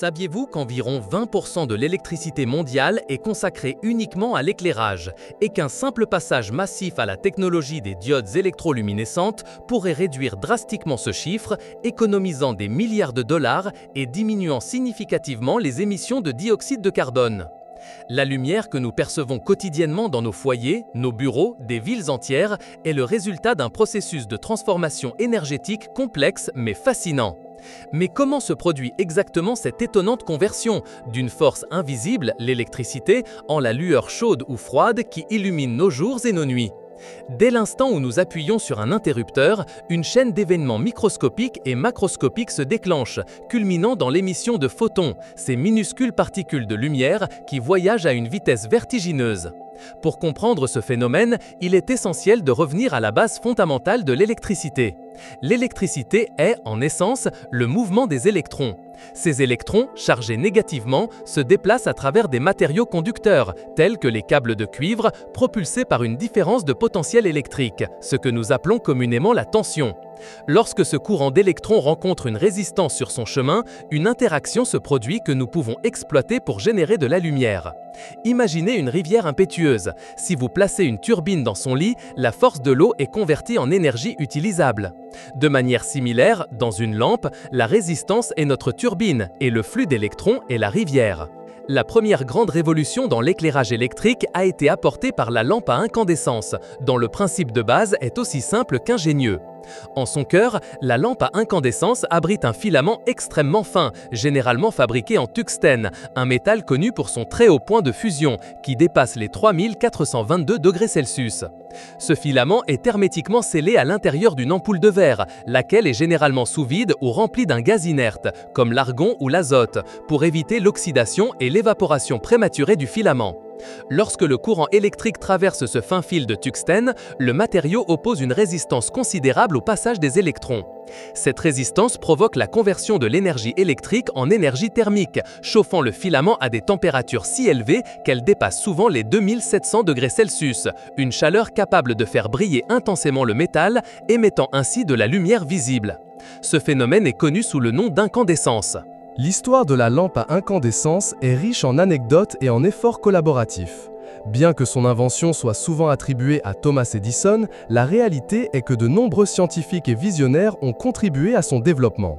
Saviez-vous qu'environ 20% de l'électricité mondiale est consacrée uniquement à l'éclairage et qu'un simple passage massif à la technologie des diodes électroluminescentes pourrait réduire drastiquement ce chiffre, économisant des milliards de dollars et diminuant significativement les émissions de dioxyde de carbone? La lumière que nous percevons quotidiennement dans nos foyers, nos bureaux, des villes entières est le résultat d'un processus de transformation énergétique complexe mais fascinant. Mais comment se produit exactement cette étonnante conversion d'une force invisible, l'électricité, en la lueur chaude ou froide qui illumine nos jours et nos nuits? Dès l'instant où nous appuyons sur un interrupteur, une chaîne d'événements microscopiques et macroscopiques se déclenche, culminant dans l'émission de photons, ces minuscules particules de lumière qui voyagent à une vitesse vertigineuse. Pour comprendre ce phénomène, il est essentiel de revenir à la base fondamentale de l'électricité. L'électricité est, en essence, le mouvement des électrons. Ces électrons, chargés négativement, se déplacent à travers des matériaux conducteurs, tels que les câbles de cuivre, propulsés par une différence de potentiel électrique, ce que nous appelons communément la tension. Lorsque ce courant d'électrons rencontre une résistance sur son chemin, une interaction se produit que nous pouvons exploiter pour générer de la lumière. Imaginez une rivière impétueuse. Si vous placez une turbine dans son lit, la force de l'eau est convertie en énergie utilisable. De manière similaire, dans une lampe, la résistance est notre turbine et le flux d'électrons est la rivière. La première grande révolution dans l'éclairage électrique a été apportée par la lampe à incandescence, dont le principe de base est aussi simple qu'ingénieux. En son cœur, la lampe à incandescence abrite un filament extrêmement fin, généralement fabriqué en tungstène, un métal connu pour son très haut point de fusion, qui dépasse les 3422 degrés Celsius. Ce filament est hermétiquement scellé à l'intérieur d'une ampoule de verre, laquelle est généralement sous vide ou remplie d'un gaz inerte, comme l'argon ou l'azote, pour éviter l'oxydation et l'évaporation prématurée du filament. Lorsque le courant électrique traverse ce fin fil de tungstène, le matériau oppose une résistance considérable au passage des électrons. Cette résistance provoque la conversion de l'énergie électrique en énergie thermique, chauffant le filament à des températures si élevées qu'elles dépassent souvent les 2700 degrés Celsius, une chaleur capable de faire briller intensément le métal, émettant ainsi de la lumière visible. Ce phénomène est connu sous le nom d'incandescence. L'histoire de la lampe à incandescence est riche en anecdotes et en efforts collaboratifs. Bien que son invention soit souvent attribuée à Thomas Edison, la réalité est que de nombreux scientifiques et visionnaires ont contribué à son développement.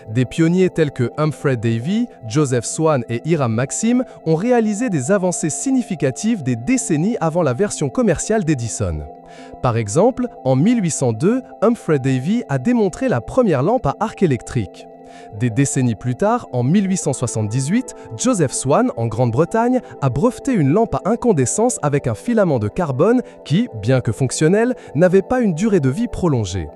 Des pionniers tels que Humphrey Davy, Joseph Swan et Hiram Maxim ont réalisé des avancées significatives des décennies avant la version commerciale d'Edison. Par exemple, en 1802, Humphrey Davy a démontré la première lampe à arc électrique. Des décennies plus tard, en 1878, Joseph Swan, en Grande-Bretagne, a breveté une lampe à incandescence avec un filament de carbone qui, bien que fonctionnel, n'avait pas une durée de vie prolongée.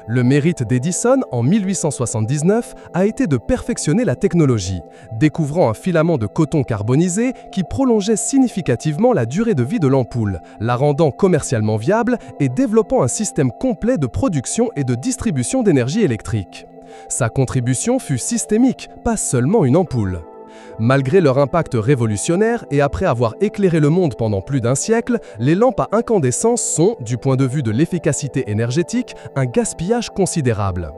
Le mérite d'Edison, en 1879, a été de perfectionner la technologie, découvrant un filament de coton carbonisé qui prolongeait significativement la durée de vie de l'ampoule, la rendant commercialement viable et développant un système complet de production et de distribution d'énergie électrique. Sa contribution fut systémique, pas seulement une ampoule. Malgré leur impact révolutionnaire et après avoir éclairé le monde pendant plus d'un siècle, les lampes à incandescence sont, du point de vue de l'efficacité énergétique, un gaspillage considérable.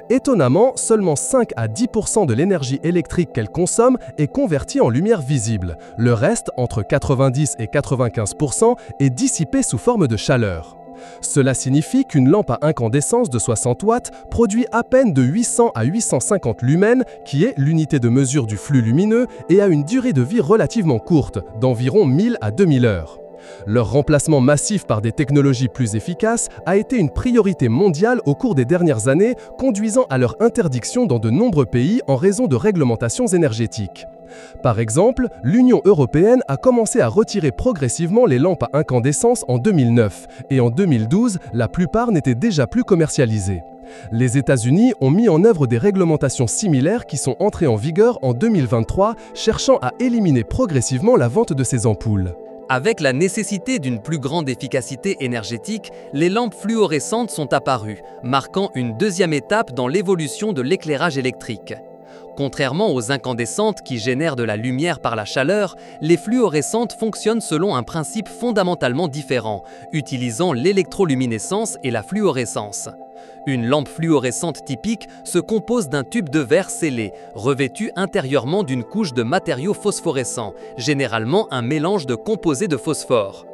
Étonnamment, seulement 5 à 10% de l'énergie électrique qu'elles consomment est convertie en lumière visible. Le reste, entre 90 et 95%, est dissipé sous forme de chaleur. Cela signifie qu'une lampe à incandescence de 60 watts produit à peine de 800 à 850 lumens, qui est l'unité de mesure du flux lumineux, et a une durée de vie relativement courte, d'environ 1000 à 2000 heures. Leur remplacement massif par des technologies plus efficaces a été une priorité mondiale au cours des dernières années, conduisant à leur interdiction dans de nombreux pays en raison de réglementations énergétiques. Par exemple, l'Union européenne a commencé à retirer progressivement les lampes à incandescence en 2009, et en 2012, la plupart n'étaient déjà plus commercialisées. Les États-Unis ont mis en œuvre des réglementations similaires qui sont entrées en vigueur en 2023, cherchant à éliminer progressivement la vente de ces ampoules. Avec la nécessité d'une plus grande efficacité énergétique, les lampes fluorescentes sont apparues, marquant une deuxième étape dans l'évolution de l'éclairage électrique. Contrairement aux incandescentes qui génèrent de la lumière par la chaleur, les fluorescentes fonctionnent selon un principe fondamentalement différent, utilisant l'électroluminescence et la fluorescence. Une lampe fluorescente typique se compose d'un tube de verre scellé, revêtu intérieurement d'une couche de matériaux phosphorescents, généralement un mélange de composés de phosphore.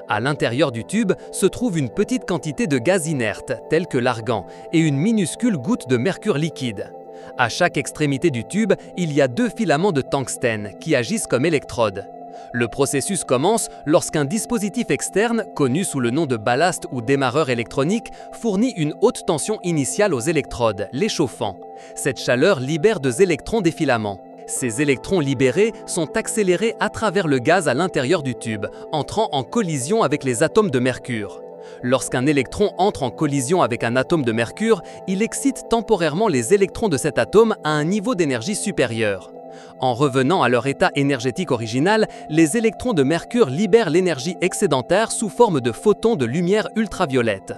À l'intérieur du tube se trouve une petite quantité de gaz inerte, tel que l'argan, et une minuscule goutte de mercure liquide. À chaque extrémité du tube, il y a 2 filaments de tungstène qui agissent comme électrodes. Le processus commence lorsqu'un dispositif externe, connu sous le nom de ballast ou démarreur électronique, fournit une haute tension initiale aux électrodes, les chauffant. Cette chaleur libère 2 électrons des filaments. Ces électrons libérés sont accélérés à travers le gaz à l'intérieur du tube, entrant en collision avec les atomes de mercure. Lorsqu'un électron entre en collision avec un atome de mercure, il excite temporairement les électrons de cet atome à un niveau d'énergie supérieur. En revenant à leur état énergétique original, les électrons de mercure libèrent l'énergie excédentaire sous forme de photons de lumière ultraviolette.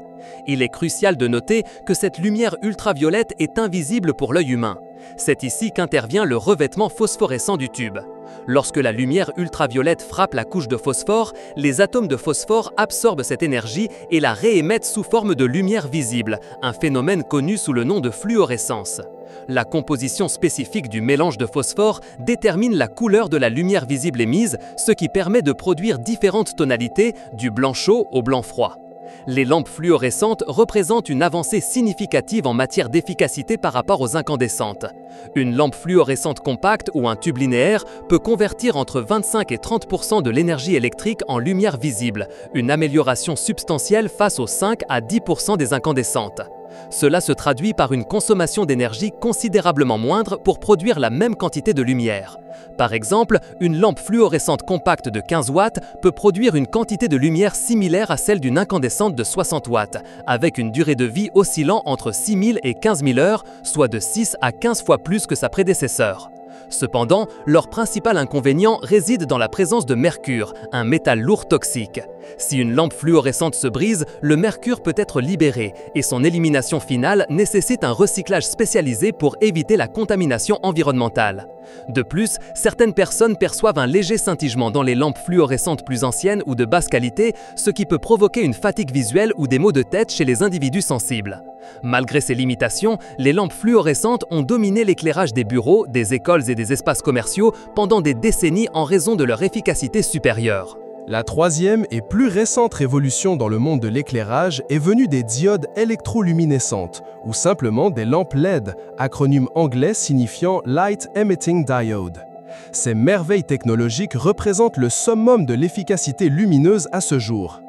Il est crucial de noter que cette lumière ultraviolette est invisible pour l'œil humain. C'est ici qu'intervient le revêtement phosphorescent du tube. Lorsque la lumière ultraviolette frappe la couche de phosphore, les atomes de phosphore absorbent cette énergie et la réémettent sous forme de lumière visible, un phénomène connu sous le nom de fluorescence. La composition spécifique du mélange de phosphore détermine la couleur de la lumière visible émise, ce qui permet de produire différentes tonalités, du blanc chaud au blanc froid. Les lampes fluorescentes représentent une avancée significative en matière d'efficacité par rapport aux incandescentes. Une lampe fluorescente compacte ou un tube linéaire peut convertir entre 25 et 30% de l'énergie électrique en lumière visible, une amélioration substantielle face aux 5 à 10% des incandescentes. Cela se traduit par une consommation d'énergie considérablement moindre pour produire la même quantité de lumière. Par exemple, une lampe fluorescente compacte de 15 watts peut produire une quantité de lumière similaire à celle d'une incandescente de 60 watts, avec une durée de vie oscillant entre 6000 et 15000 heures, soit de 6 à 15 fois plus que sa prédécesseur. Cependant, leur principal inconvénient réside dans la présence de mercure, un métal lourd toxique. Si une lampe fluorescente se brise, le mercure peut être libéré et son élimination finale nécessite un recyclage spécialisé pour éviter la contamination environnementale. De plus, certaines personnes perçoivent un léger scintillement dans les lampes fluorescentes plus anciennes ou de basse qualité, ce qui peut provoquer une fatigue visuelle ou des maux de tête chez les individus sensibles. Malgré ces limitations, les lampes fluorescentes ont dominé l'éclairage des bureaux, des écoles et des espaces commerciaux pendant des décennies en raison de leur efficacité supérieure. La troisième et plus récente révolution dans le monde de l'éclairage est venue des diodes électroluminescentes, ou simplement des lampes LED, acronyme anglais signifiant Light Emitting Diode. Ces merveilles technologiques représentent le summum de l'efficacité lumineuse à ce jour.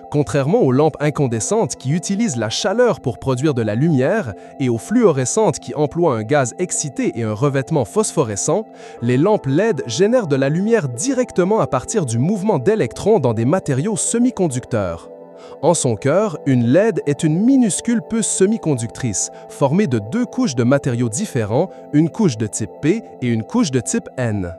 Contrairement aux lampes incandescentes qui utilisent la chaleur pour produire de la lumière et aux fluorescentes qui emploient un gaz excité et un revêtement phosphorescent, les lampes LED génèrent de la lumière directement à partir du mouvement d'électrons dans des matériaux semi-conducteurs. En son cœur, une LED est une minuscule puce semi-conductrice, formée de 2 couches de matériaux différents, une couche de type P et une couche de type N.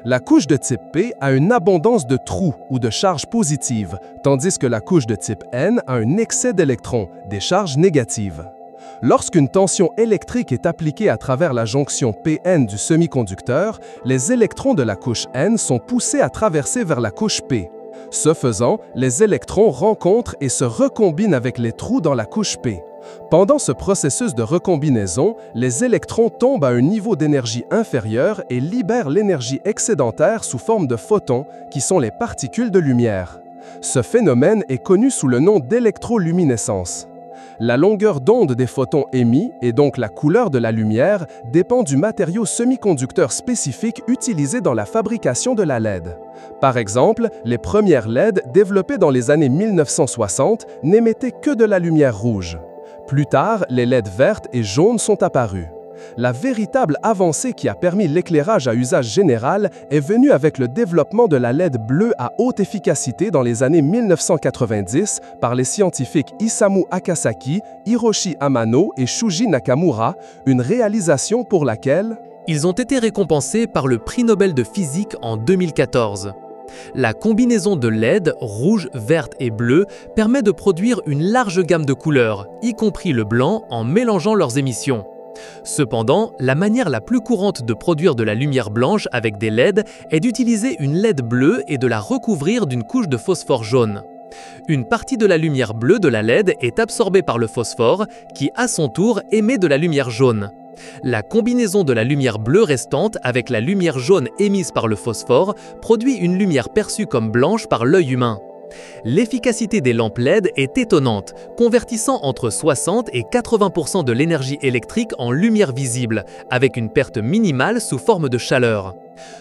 La couche de type P a une abondance de trous ou de charges positives, tandis que la couche de type N a un excès d'électrons, des charges négatives. Lorsqu'une tension électrique est appliquée à travers la jonction Pn du semi-conducteur, les électrons de la couche N sont poussés à traverser vers la couche P. Ce faisant, les électrons rencontrent et se recombinent avec les trous dans la couche P. Pendant ce processus de recombinaison, les électrons tombent à un niveau d'énergie inférieur et libèrent l'énergie excédentaire sous forme de photons, qui sont les particules de lumière. Ce phénomène est connu sous le nom d'électroluminescence. La longueur d'onde des photons émis, et donc la couleur de la lumière, dépend du matériau semi-conducteur spécifique utilisé dans la fabrication de la LED. Par exemple, les premières LED développées dans les années 1960 n'émettaient que de la lumière rouge. Plus tard, les LED vertes et jaunes sont apparues. La véritable avancée qui a permis l'éclairage à usage général est venue avec le développement de la LED bleue à haute efficacité dans les années 1990 par les scientifiques Isamu Akasaki, Hiroshi Amano et Shuji Nakamura, une réalisation pour laquelle ils ont été récompensés par le prix Nobel de physique en 2014. La combinaison de LED, rouge, verte et bleu, permet de produire une large gamme de couleurs, y compris le blanc, en mélangeant leurs émissions. Cependant, la manière la plus courante de produire de la lumière blanche avec des LED est d'utiliser une LED bleue et de la recouvrir d'une couche de phosphore jaune. Une partie de la lumière bleue de la LED est absorbée par le phosphore qui, à son tour, émet de la lumière jaune. La combinaison de la lumière bleue restante avec la lumière jaune émise par le phosphore produit une lumière perçue comme blanche par l'œil humain. L'efficacité des lampes LED est étonnante, convertissant entre 60 et 80% de l'énergie électrique en lumière visible, avec une perte minimale sous forme de chaleur.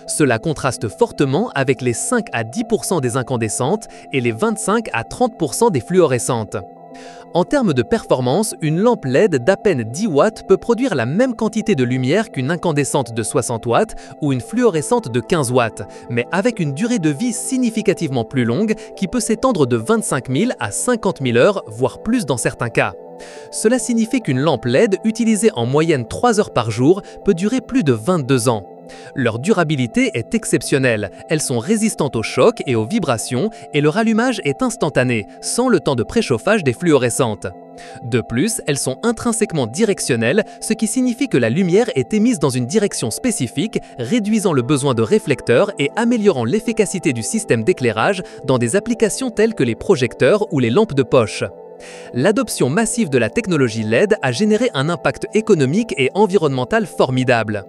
Cela contraste fortement avec les 5 à 10% des incandescentes et les 25 à 30% des fluorescentes. En termes de performance, une lampe LED d'à peine 10 watts peut produire la même quantité de lumière qu'une incandescente de 60 watts ou une fluorescente de 15 watts, mais avec une durée de vie significativement plus longue qui peut s'étendre de 25 000 à 50 000 heures, voire plus dans certains cas. Cela signifie qu'une lampe LED utilisée en moyenne 3 heures par jour peut durer plus de 22 ans. Leur durabilité est exceptionnelle, elles sont résistantes aux chocs et aux vibrations et leur allumage est instantané, sans le temps de préchauffage des fluorescentes. De plus, elles sont intrinsèquement directionnelles, ce qui signifie que la lumière est émise dans une direction spécifique, réduisant le besoin de réflecteurs et améliorant l'efficacité du système d'éclairage dans des applications telles que les projecteurs ou les lampes de poche. L'adoption massive de la technologie LED a généré un impact économique et environnemental formidable.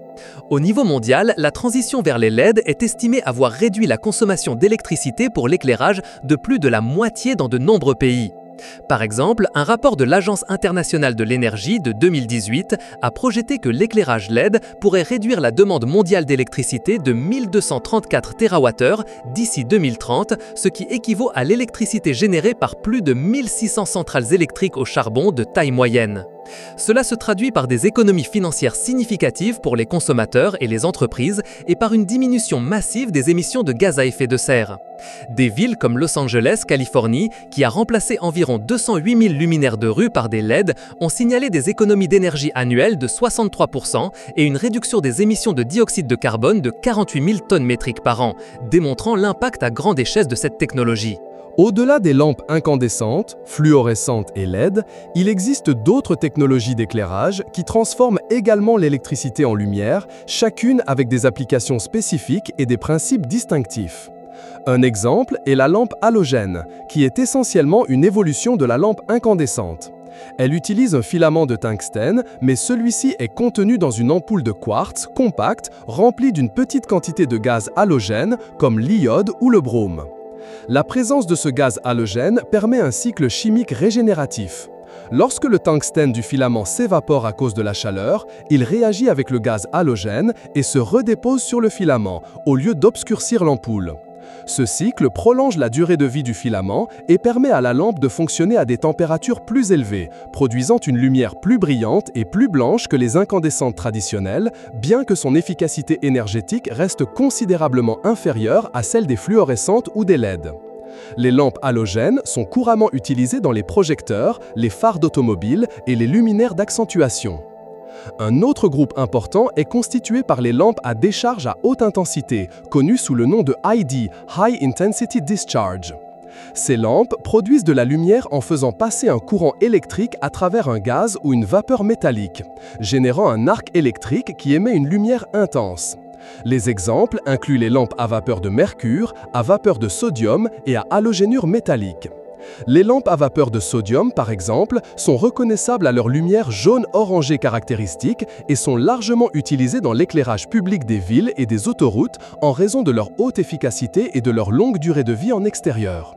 Au niveau mondial, la transition vers les LED est estimée avoir réduit la consommation d'électricité pour l'éclairage de plus de la moitié dans de nombreux pays. Par exemple, un rapport de l'Agence internationale de l'énergie de 2018 a projeté que l'éclairage LED pourrait réduire la demande mondiale d'électricité de 1234 TWh d'ici 2030, ce qui équivaut à l'électricité générée par plus de 1600 centrales électriques au charbon de taille moyenne. Cela se traduit par des économies financières significatives pour les consommateurs et les entreprises et par une diminution massive des émissions de gaz à effet de serre. Des villes comme Los Angeles, Californie, qui a remplacé environ 208 000 luminaires de rue par des LED, ont signalé des économies d'énergie annuelles de 63% et une réduction des émissions de dioxyde de carbone de 48 000 tonnes métriques par an, démontrant l'impact à grande échelle de cette technologie. Au-delà des lampes incandescentes, fluorescentes et LED, il existe d'autres technologies d'éclairage qui transforment également l'électricité en lumière, chacune avec des applications spécifiques et des principes distinctifs. Un exemple est la lampe halogène, qui est essentiellement une évolution de la lampe incandescente. Elle utilise un filament de tungstène, mais celui-ci est contenu dans une ampoule de quartz compacte remplie d'une petite quantité de gaz halogène comme l'iode ou le brome. La présence de ce gaz halogène permet un cycle chimique régénératif. Lorsque le tungstène du filament s'évapore à cause de la chaleur, il réagit avec le gaz halogène et se redépose sur le filament, au lieu d'obscurcir l'ampoule. Ce cycle prolonge la durée de vie du filament et permet à la lampe de fonctionner à des températures plus élevées, produisant une lumière plus brillante et plus blanche que les incandescentes traditionnelles, bien que son efficacité énergétique reste considérablement inférieure à celle des fluorescentes ou des LED. Les lampes halogènes sont couramment utilisées dans les projecteurs, les phares d'automobile et les luminaires d'accentuation. Un autre groupe important est constitué par les lampes à décharge à haute intensité, connues sous le nom de ID, High Intensity Discharge. Ces lampes produisent de la lumière en faisant passer un courant électrique à travers un gaz ou une vapeur métallique, générant un arc électrique qui émet une lumière intense. Les exemples incluent les lampes à vapeur de mercure, à vapeur de sodium et à halogénure métallique. Les lampes à vapeur de sodium, par exemple, sont reconnaissables à leur lumière jaune-orangée caractéristique et sont largement utilisées dans l'éclairage public des villes et des autoroutes en raison de leur haute efficacité et de leur longue durée de vie en extérieur.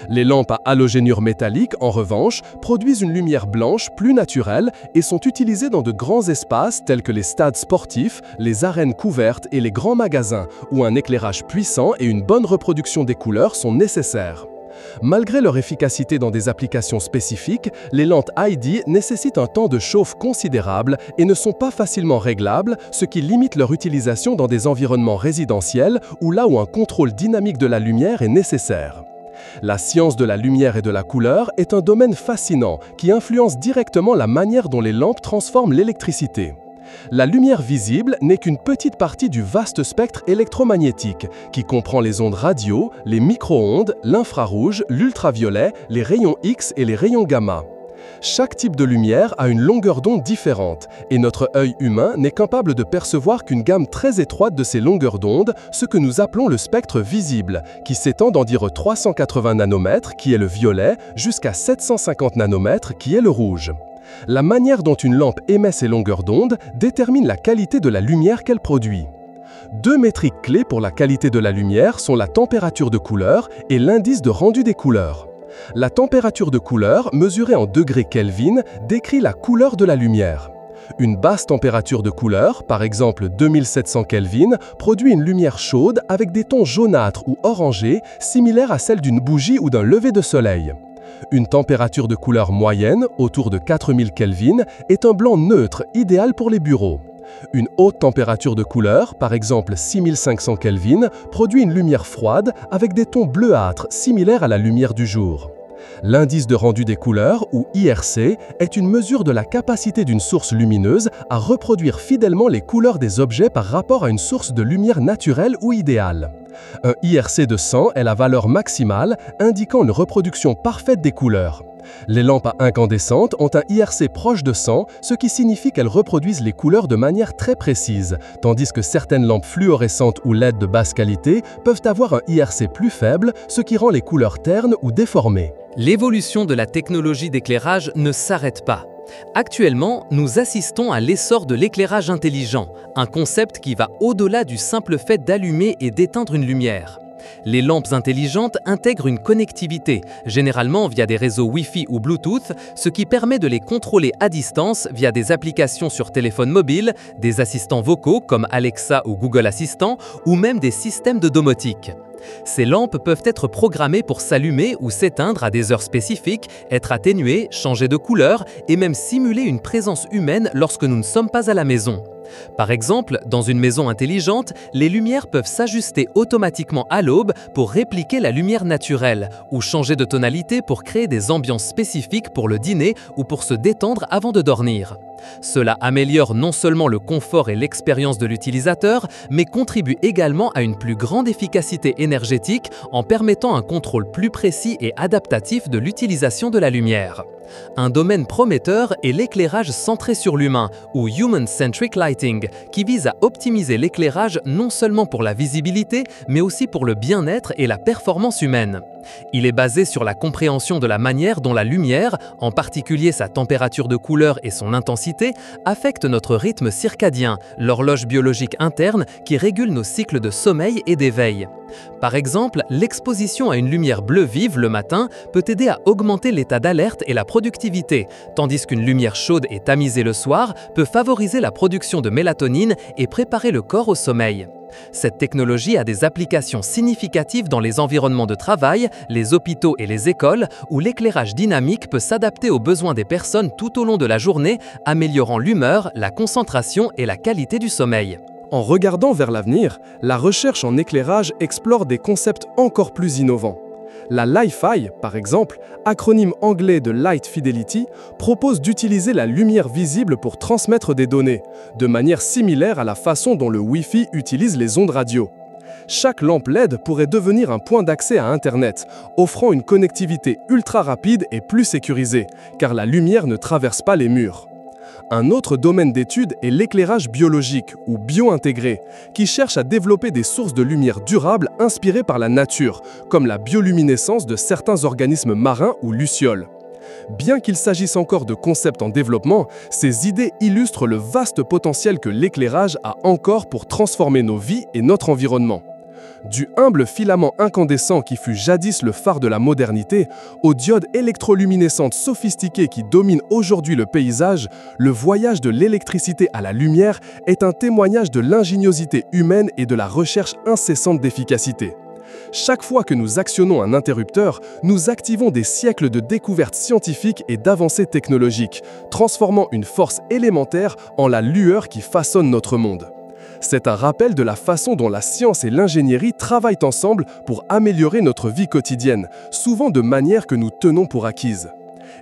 Les lampes à halogénure métallique, en revanche, produisent une lumière blanche plus naturelle et sont utilisées dans de grands espaces tels que les stades sportifs, les arènes couvertes et les grands magasins, où un éclairage puissant et une bonne reproduction des couleurs sont nécessaires. Malgré leur efficacité dans des applications spécifiques, les lampes ID nécessitent un temps de chauffe considérable et ne sont pas facilement réglables, ce qui limite leur utilisation dans des environnements résidentiels ou là où un contrôle dynamique de la lumière est nécessaire. La science de la lumière et de la couleur est un domaine fascinant qui influence directement la manière dont les lampes transforment l'électricité. La lumière visible n'est qu'une petite partie du vaste spectre électromagnétique qui comprend les ondes radio, les micro-ondes, l'infrarouge, l'ultraviolet, les rayons X et les rayons gamma. Chaque type de lumière a une longueur d'onde différente, et notre œil humain n'est capable de percevoir qu'une gamme très étroite de ces longueurs d'onde, ce que nous appelons le spectre visible, qui s'étend d'environ 380 nanomètres, qui est le violet, jusqu'à 750 nanomètres, qui est le rouge. La manière dont une lampe émet ces longueurs d'onde détermine la qualité de la lumière qu'elle produit. Deux métriques clés pour la qualité de la lumière sont la température de couleur et l'indice de rendu des couleurs. La température de couleur, mesurée en degrés Kelvin, décrit la couleur de la lumière. Une basse température de couleur, par exemple 2700 Kelvin, produit une lumière chaude avec des tons jaunâtres ou orangés, similaires à celle d'une bougie ou d'un lever de soleil. Une température de couleur moyenne, autour de 4000 Kelvin, est un blanc neutre, idéal pour les bureaux. Une haute température de couleur, par exemple 6500 Kelvin, produit une lumière froide avec des tons bleuâtres similaires à la lumière du jour. L'indice de rendu des couleurs, ou IRC, est une mesure de la capacité d'une source lumineuse à reproduire fidèlement les couleurs des objets par rapport à une source de lumière naturelle ou idéale. Un IRC de 100 est la valeur maximale, indiquant une reproduction parfaite des couleurs. Les lampes à incandescentes ont un IRC proche de 100, ce qui signifie qu'elles reproduisent les couleurs de manière très précise, tandis que certaines lampes fluorescentes ou LED de basse qualité peuvent avoir un IRC plus faible, ce qui rend les couleurs ternes ou déformées. L'évolution de la technologie d'éclairage ne s'arrête pas. Actuellement, nous assistons à l'essor de l'éclairage intelligent, un concept qui va au-delà du simple fait d'allumer et d'éteindre une lumière. Les lampes intelligentes intègrent une connectivité, généralement via des réseaux Wi-Fi ou Bluetooth, ce qui permet de les contrôler à distance via des applications sur téléphone mobile, des assistants vocaux comme Alexa ou Google Assistant, ou même des systèmes de domotique. Ces lampes peuvent être programmées pour s'allumer ou s'éteindre à des heures spécifiques, être atténuées, changer de couleur et même simuler une présence humaine lorsque nous ne sommes pas à la maison. Par exemple, dans une maison intelligente, les lumières peuvent s'ajuster automatiquement à l'aube pour répliquer la lumière naturelle ou changer de tonalité pour créer des ambiances spécifiques pour le dîner ou pour se détendre avant de dormir. Cela améliore non seulement le confort et l'expérience de l'utilisateur, mais contribue également à une plus grande efficacité énergétique en permettant un contrôle plus précis et adaptatif de l'utilisation de la lumière. Un domaine prometteur est l'éclairage centré sur l'humain, ou Human-Centric Lighting, qui vise à optimiser l'éclairage non seulement pour la visibilité, mais aussi pour le bien-être et la performance humaine. Il est basé sur la compréhension de la manière dont la lumière, en particulier sa température de couleur et son intensité, affecte notre rythme circadien, l'horloge biologique interne qui régule nos cycles de sommeil et d'éveil. Par exemple, l'exposition à une lumière bleue vive le matin peut aider à augmenter l'état d'alerte et la productivité, tandis qu'une lumière chaude et tamisée le soir peut favoriser la production de mélatonine et préparer le corps au sommeil. Cette technologie a des applications significatives dans les environnements de travail, les hôpitaux et les écoles, où l'éclairage dynamique peut s'adapter aux besoins des personnes tout au long de la journée, améliorant l'humeur, la concentration et la qualité du sommeil. En regardant vers l'avenir, la recherche en éclairage explore des concepts encore plus innovants. La Li-Fi, par exemple, acronyme anglais de Light Fidelity, propose d'utiliser la lumière visible pour transmettre des données, de manière similaire à la façon dont le Wi-Fi utilise les ondes radio. Chaque lampe LED pourrait devenir un point d'accès à Internet, offrant une connectivité ultra rapide et plus sécurisée, car la lumière ne traverse pas les murs. Un autre domaine d'étude est l'éclairage biologique ou bio-intégré, qui cherche à développer des sources de lumière durables inspirées par la nature, comme la bioluminescence de certains organismes marins ou lucioles. Bien qu'il s'agisse encore de concepts en développement, ces idées illustrent le vaste potentiel que l'éclairage a encore pour transformer nos vies et notre environnement. Du humble filament incandescent qui fut jadis le phare de la modernité, aux diodes électroluminescentes sophistiquées qui dominent aujourd'hui le paysage, le voyage de l'électricité à la lumière est un témoignage de l'ingéniosité humaine et de la recherche incessante d'efficacité. Chaque fois que nous actionnons un interrupteur, nous activons des siècles de découvertes scientifiques et d'avancées technologiques, transformant une force élémentaire en la lueur qui façonne notre monde. C'est un rappel de la façon dont la science et l'ingénierie travaillent ensemble pour améliorer notre vie quotidienne, souvent de manière que nous tenons pour acquise.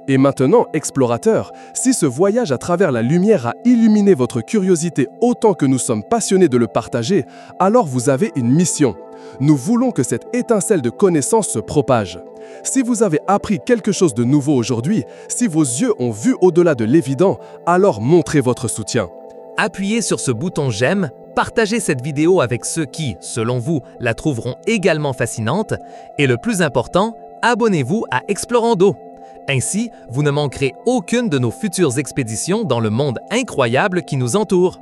Et maintenant, explorateurs, si ce voyage à travers la lumière a illuminé votre curiosité autant que nous sommes passionnés de le partager, alors vous avez une mission. Nous voulons que cette étincelle de connaissance se propage. Si vous avez appris quelque chose de nouveau aujourd'hui, si vos yeux ont vu au-delà de l'évident, alors montrez votre soutien. Appuyez sur ce bouton j'aime, partagez cette vidéo avec ceux qui, selon vous, la trouveront également fascinante et le plus important, abonnez-vous à Explorando. Ainsi, vous ne manquerez aucune de nos futures expéditions dans le monde incroyable qui nous entoure.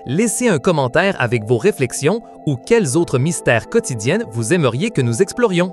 Laissez un commentaire avec vos réflexions ou quels autres mystères quotidiens vous aimeriez que nous explorions.